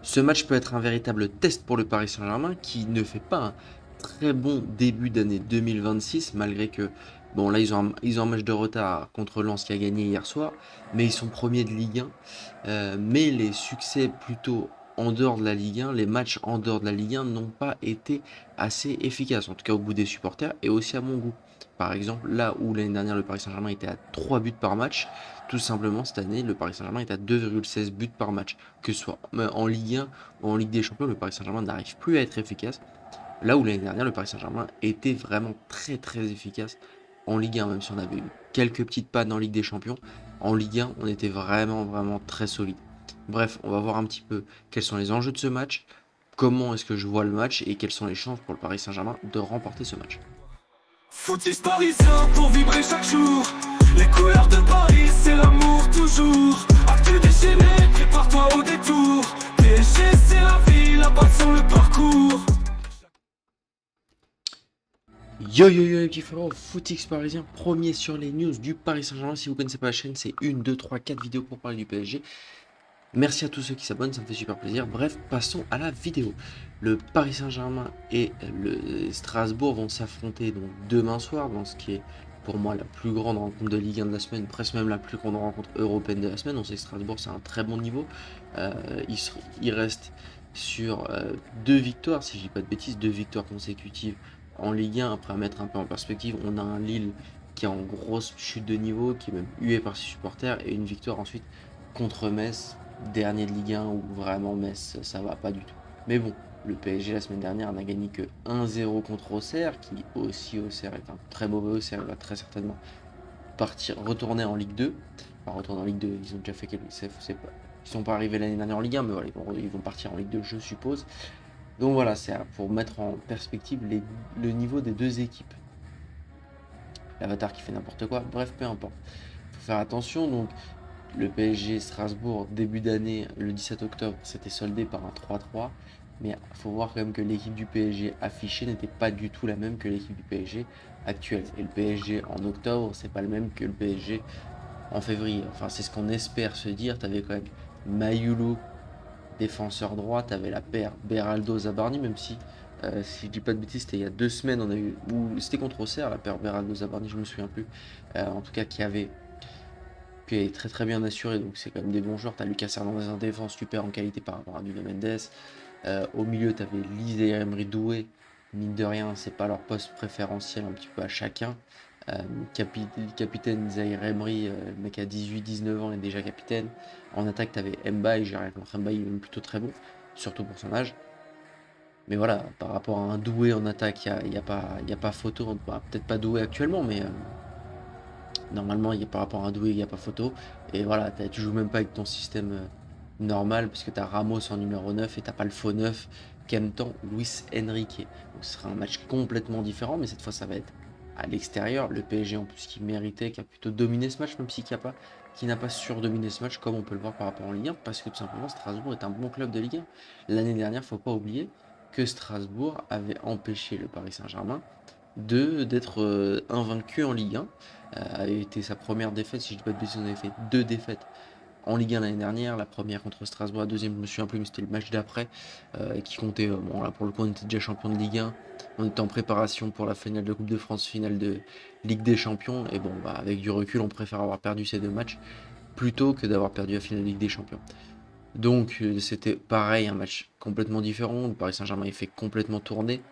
Ce match peut être un véritable test pour le Paris Saint-Germain qui ne fait pas un très bon début d'année 2026 malgré que, bon là ils ont un match de retard contre Lens qui a gagné hier soir, mais ils sont premiers de Ligue 1. Mais les succès plutôt en dehors de la Ligue 1, les matchs en dehors de la Ligue 1 n'ont pas été assez efficaces, en tout cas au goût des supporters et aussi à mon goût. Par exemple, là où l'année dernière le Paris Saint-Germain était à 3 buts par match, tout simplement cette année le Paris Saint-Germain est à 2,16 buts par match. Que ce soit en Ligue 1 ou en Ligue des Champions, le Paris Saint-Germain n'arrive plus à être efficace. Là où l'année dernière, le Paris Saint-Germain était vraiment très très efficace en Ligue 1, même si on avait eu quelques petites pannes en Ligue des Champions. En Ligue 1, on était vraiment vraiment très solide. Bref, on va voir un petit peu quels sont les enjeux de ce match, comment est-ce que je vois le match et quelles sont les chances pour le Paris Saint-Germain de remporter ce match. Footix parisien pour vibrer chaque jour. Les couleurs de Paris, c'est l'amour toujours. Actu déchaîné, prépare-toi au détour. PSG, c'est la vie, la passion, le parcours. Yo yo yo les petits frérots, Footix parisien, premier sur les news du Paris Saint-Germain. Si vous connaissez pas la chaîne, c'est 1, 2, 3, 4 vidéos pour parler du PSG. Merci à tous ceux qui s'abonnent, ça me fait super plaisir. Bref, passons à la vidéo. Le Paris Saint-Germain et le Strasbourg vont s'affronter donc demain soir dans ce qui est pour moi la plus grande rencontre de Ligue 1 de la semaine, presque même la plus grande rencontre européenne de la semaine. On sait que Strasbourg c'est un très bon niveau. Euh, il reste sur deux victoires, si je dis pas de bêtises, deux victoires consécutives en Ligue 1. Après à mettre un peu en perspective, on a un Lille qui est en grosse chute de niveau, qui est même hué par ses supporters, et une victoire ensuite contre Metz, dernier de Ligue 1 où vraiment Metz ça va pas du tout. Mais bon, le PSG la semaine dernière n'a gagné que 1-0 contre Auxerre, qui aussi Auxerre est un très mauvais Auxerre, il va très certainement retourner en Ligue 2. Enfin retourner en Ligue 2, ils ont déjà fait quelques. Ils sont pas arrivés l'année dernière en Ligue 1, mais voilà, ils vont partir en Ligue 2 je suppose. Donc voilà, c'est pour mettre en perspective le niveau des deux équipes. L'avatar qui fait n'importe quoi, bref, peu importe. Faut faire attention, donc le PSG Strasbourg, début d'année, le 17 octobre, s'était soldé par un 3-3. Mais il faut voir quand même que l'équipe du PSG affichée n'était pas du tout la même que l'équipe du PSG actuelle. Et le PSG en octobre, c'est pas le même que le PSG en février. Enfin, c'est ce qu'on espère se dire. Tu avais quand même Mayoulou, défenseur droit. Tu avais la paire Beraldo-Zabarni, même si je dis pas de bêtises, c'était il y a 2 semaines, on a eu, ou c'était contre Auxerre, la paire Beraldo-Zabarni, je me souviens plus. En tout cas, qui est très très bien assuré, donc c'est quand même des bons joueurs. Tu as Lucas Hernandez en défense, super en qualité par rapport à Nuno Mendes. Au milieu, tu avais Lise et Emery Doué. Mine de rien, c'est pas leur poste préférentiel un petit peu à chacun. Euh, Capitaine Zaire Emery, le mec à 18-19 ans est déjà capitaine. En attaque, tu avais Mbaye, j'ai rien contre Mbaye, il est même plutôt très bon, surtout pour son âge. Mais voilà, par rapport à un Doué en attaque, y a pas photo. Bah, peut-être pas Doué actuellement, mais normalement, par rapport à un Doué, il n'y a pas photo. Et voilà, tu joues même pas avec ton système normal, parce que tu as Ramos en numéro 9 et t'as pas le faux 9 qu'en même temps Luis Enrique. Donc ce sera un match complètement différent, mais cette fois ça va être à l'extérieur. Le PSG en plus qui méritait, qui a plutôt dominé ce match, même s'il qui n'a pas surdominé ce match, comme on peut le voir par rapport en Ligue 1, parce que tout simplement Strasbourg est un bon club de Ligue 1. L'année dernière, faut pas oublier que Strasbourg avait empêché le Paris Saint-Germain d'être invaincu en Ligue 1. Avait été sa première défaite, si je dis pas de bêtises, on avait fait deux défaites en Ligue 1 l'année dernière, la première contre Strasbourg, la deuxième je me souviens plus, mais c'était le match d'après qui comptait. Bon là pour le coup on était déjà champion de Ligue 1, on était en préparation pour la finale de Coupe de France, finale de Ligue des Champions, et bon bah avec du recul on préfère avoir perdu ces deux matchs plutôt que d'avoir perdu la finale de Ligue des Champions. Donc c'était pareil, un match complètement différent, le Paris Saint-Germain est fait complètement tourner.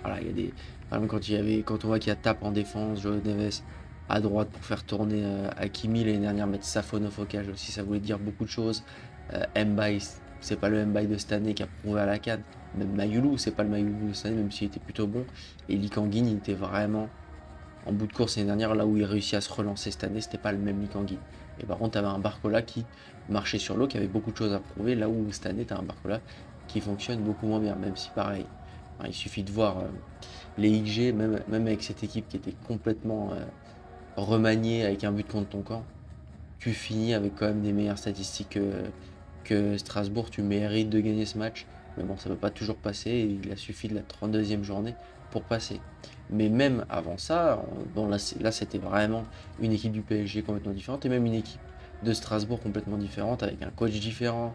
Voilà, il y a des. Par exemple, quand on voit qu'il y a Tap en défense, Joe Neves à droite pour faire tourner Hakimi l'année dernière, mettre Safonov au cage aussi, ça voulait dire beaucoup de choses. Mbaye, c'est pas le Mbaye de cette année qui a prouvé à la CAN. Même Mayoulou, c'est pas le Mayoulou de cette année, même s'il était plutôt bon. Et Lee Kangin, il était vraiment en bout de course l'année dernière, là où il réussit à se relancer cette année, c'était pas le même Lee Kangin. Et par contre, tu avais un Barcola qui marchait sur l'eau, qui avait beaucoup de choses à prouver, là où cette année, tu as un Barcola qui fonctionne beaucoup moins bien, même si pareil. Enfin, il suffit de voir les XG, même avec cette équipe qui était complètement remaniée avec un but contre ton camp, tu finis avec quand même des meilleures statistiques que Strasbourg. Tu mérites de gagner ce match. Mais bon, ça ne peut pas toujours passer. Il a suffi de la 32e journée pour passer. Mais même avant ça, bon, là c'était vraiment une équipe du PSG complètement différente et même une équipe de Strasbourg complètement différente avec un coach différent,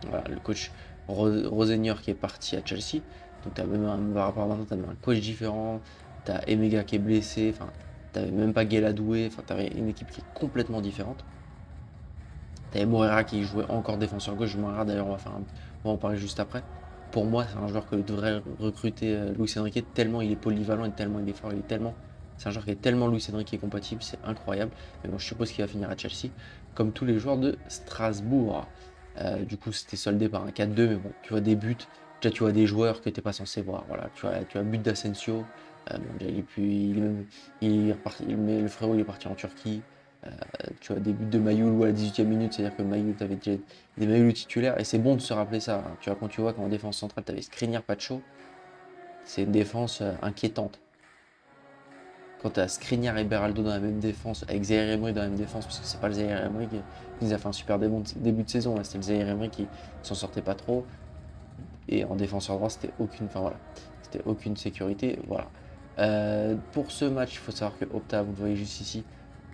Voilà, le coach Rosenior qui est parti à Chelsea. Donc tu as même par rapport à maintenant, tu as un coach différent, tu as Emega qui est blessé, enfin, tu n'avais même pas Gueladoué, enfin, tu avais une équipe qui est complètement différente. Tu avais Moreira qui jouait encore défenseur gauche. Moreira, d'ailleurs, on va en parler juste après. Pour moi, c'est un joueur que devrait recruter Luis Enrique, tellement il est polyvalent et tellement il est fort. C'est un joueur qui est tellement Luis Enrique compatible, c'est incroyable. Mais bon, je suppose qu'il va finir à Chelsea, comme tous les joueurs de Strasbourg. Du coup, c'était soldé par un 4-2, mais bon, tu vois des buts. Déjà, tu vois des joueurs que tu n'es pas censé voir. Voilà, tu as but d'Asensio. Bon, déjà, il est reparti, le frérot, il est parti en Turquie. Euh, Tu as des buts de Mayoulou à la 18e minute, c'est-à-dire que Mayoulou, tu avais déjà des Mayoulou titulaires, et c'est bon de se rappeler ça. Hein. Tu vois, quand tu vois qu'en défense centrale, tu avais Skriniar, Pacho, c'est une défense inquiétante. Quand tu as Skriniar et Beraldo dans la même défense, avec Zaïre Emery dans la même défense, parce que c'est pas le Zaïre Emery qui nous a fait un super début de saison, c'était le Zaïre Emery qui s'en sortait pas trop, et en défenseur droit, c'était aucune sécurité. Voilà. Pour ce match, il faut savoir que Opta, vous le voyez juste ici,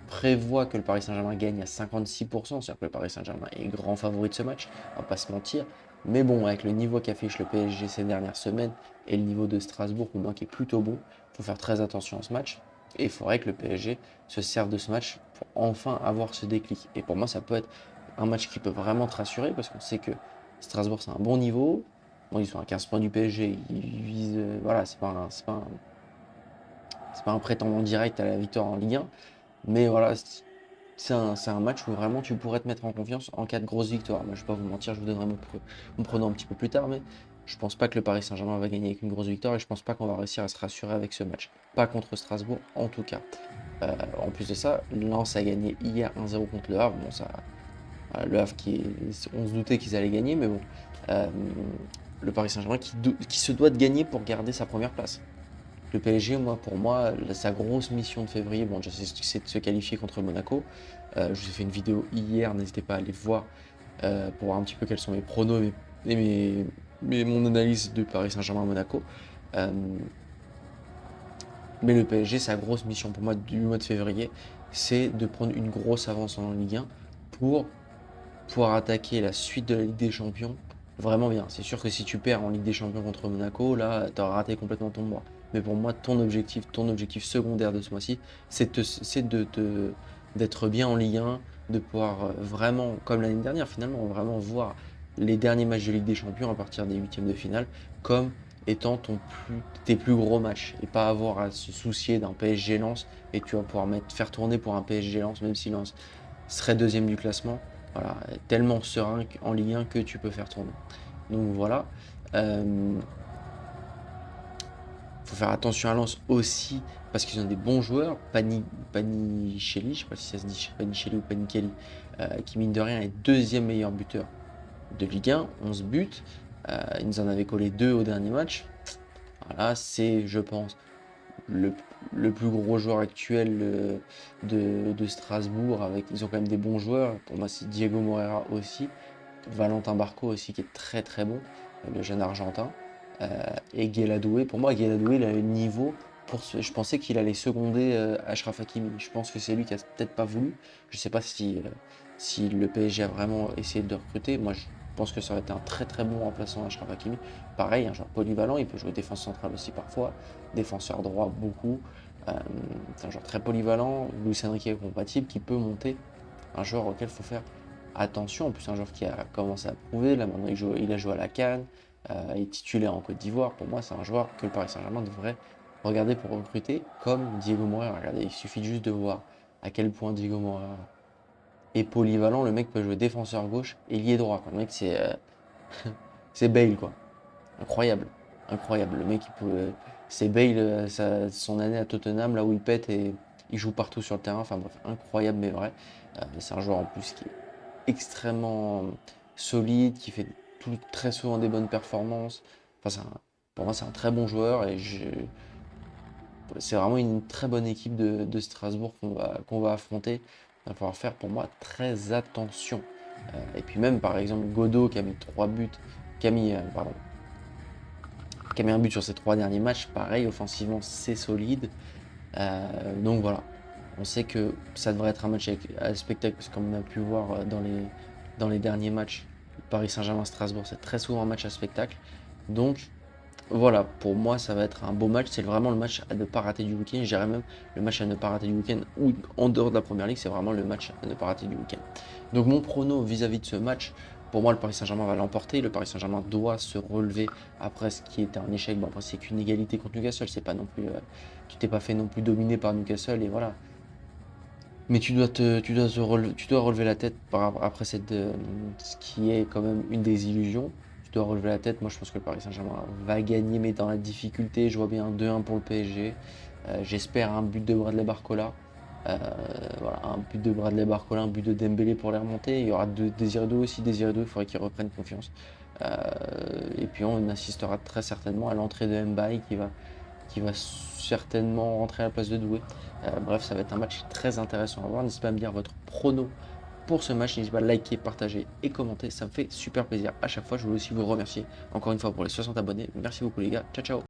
prévoit que le Paris Saint-Germain gagne à 56%, c'est-à-dire que le Paris Saint-Germain est grand favori de ce match, on va pas se mentir. Mais bon, avec le niveau qu'affiche le PSG ces dernières semaines et le niveau de Strasbourg, pour moi, qui est plutôt bon, il faut faire très attention à ce match. Et il faudrait que le PSG se serve de ce match pour enfin avoir ce déclic. Et pour moi, ça peut être un match qui peut vraiment te rassurer parce qu'on sait que Strasbourg, c'est un bon niveau. Bon, ils sont à 15 points du PSG, ils visent, voilà, c'est pas un prétendant direct à la victoire en Ligue 1. Mais voilà, c'est un match où vraiment tu pourrais te mettre en confiance en cas de grosse victoire. Moi, je vais pas vous mentir, je vous donnerai mon pronom un petit peu plus tard, mais je pense pas que le Paris Saint-Germain va gagner avec une grosse victoire et je pense pas qu'on va réussir à se rassurer avec ce match. Pas contre Strasbourg, en tout cas. En plus de ça, Lens a gagné hier 1-0 contre le Havre. Bon, ça, le Havre on se doutait qu'ils allaient gagner, mais bon. Euh, le Paris Saint-Germain qui se doit de gagner pour garder sa première place. Le PSG, pour moi, sa grosse mission de février, bon, déjà, c'est de se qualifier contre Monaco. Je vous ai fait une vidéo hier, n'hésitez pas à aller voir pour voir un petit peu quels sont mes pronos et mon analyse de Paris Saint-Germain-Monaco. Euh, mais le PSG, sa grosse mission pour moi du mois de février, c'est de prendre une grosse avance en Ligue 1 pour pouvoir attaquer la suite de la Ligue des Champions vraiment bien. C'est sûr que si tu perds en Ligue des Champions contre Monaco, là, tu as raté complètement ton mois. Mais pour moi, ton objectif secondaire de ce mois-ci, d'être bien en Ligue 1, de pouvoir vraiment, comme l'année dernière finalement, vraiment voir les derniers matchs de Ligue des Champions à partir des huitièmes de finale comme étant tes plus gros matchs et pas avoir à se soucier d'un PSG Lens et tu vas pouvoir faire tourner pour un PSG Lens même si Lens serait deuxième du classement. Voilà, tellement serein en Ligue 1 que tu peux faire tourner. Donc voilà. Faut faire attention à Lens aussi parce qu'ils ont des bons joueurs. Panichelli, je sais pas si ça se dit Panichelli ou Panichelli, qui mine de rien est deuxième meilleur buteur de Ligue 1, 11 buts. Il nous en avait collé 2 au dernier match. Voilà, c'est, je pense, le plus gros joueur actuel de Strasbourg. Ils ont quand même des bons joueurs. Pour moi, c'est Diego Moreira aussi. Valentin Barco aussi, qui est très très bon, le jeune argentin. Et Gueladoué, pour moi, Gueladoué, il a le niveau. Je pensais qu'il allait seconder Achraf Hakimi. Je pense que c'est lui qui a peut-être pas voulu. Je sais pas si le PSG a vraiment essayé de le recruter. Moi, je pense que ça aurait été un très très bon remplaçant d'Achraf Hakimi. Pareil, un joueur polyvalent, il peut jouer défense centrale aussi parfois, défenseur droit beaucoup. C'est un joueur très polyvalent, Luis Enrique est compatible, qui peut monter. Un joueur auquel il faut faire attention. En plus, un joueur qui a commencé à prouver. Là, maintenant, il a joué à la CAN. Il est titulaire en Côte d'Ivoire. Pour moi, c'est un joueur que le Paris Saint-Germain devrait regarder pour recruter, comme Diego Moreira. Regardez, il suffit juste de voir à quel point Diego Moreira est polyvalent. Le mec peut jouer défenseur gauche et ailier droit. Le mec, c'est Bale, quoi. Incroyable. Incroyable. Le mec, c'est Bale, son année à Tottenham, là où il pète et il joue partout sur le terrain. Enfin bref, incroyable, mais vrai. C'est un joueur en plus qui est extrêmement solide, qui fait très souvent des bonnes performances. Enfin, pour moi, c'est un très bon joueur et c'est vraiment une très bonne équipe de Strasbourg qu'on va affronter. Il va falloir faire pour moi très attention. Et puis même par exemple Godot qui a mis 3 buts, qui a mis, pardon, qui a mis un but sur ses 3 derniers matchs, pareil, offensivement c'est solide. Donc voilà, on sait que ça devrait être un match à spectacle, parce que comme on a pu voir dans les derniers matchs, Paris Saint-Germain-Strasbourg, c'est très souvent un match à spectacle. Donc voilà, pour moi, ça va être un beau match. C'est vraiment le match à ne pas rater du week-end. Je dirais même le match à ne pas rater du week-end ou en dehors de la Première Ligue, c'est vraiment le match à ne pas rater du week-end. Donc mon prono vis-à-vis de ce match, pour moi, le Paris Saint-Germain va l'emporter. Le Paris Saint-Germain doit se relever après ce qui était un échec. Bon, après, c'est qu'une égalité contre Newcastle. C'est pas non plus, tu t'es pas fait non plus dominer par Newcastle et voilà. Mais tu dois relever la tête après ce qui est quand même une des illusions. Tu dois relever la tête. Moi, je pense que le Paris Saint-Germain va gagner, mais dans la difficulté. Je vois bien un 2-1 pour le PSG. J'espère un but de Bradley Barcola. Voilà, un but de Bradley Barcola, un but de Dembélé pour les remonter. Il y aura Désiré Doué aussi. Désiré Doué, il faudrait qu'il reprenne confiance. Et puis on assistera très certainement à l'entrée de Mbaye qui va certainement rentrer à la place de Doué. Bref, ça va être un match très intéressant à voir. N'hésitez pas à me dire votre prono pour ce match. N'hésitez pas à liker, partager et commenter. Ça me fait super plaisir à chaque fois. Je voulais aussi vous remercier encore une fois pour les 60 abonnés. Merci beaucoup les gars. Ciao ciao.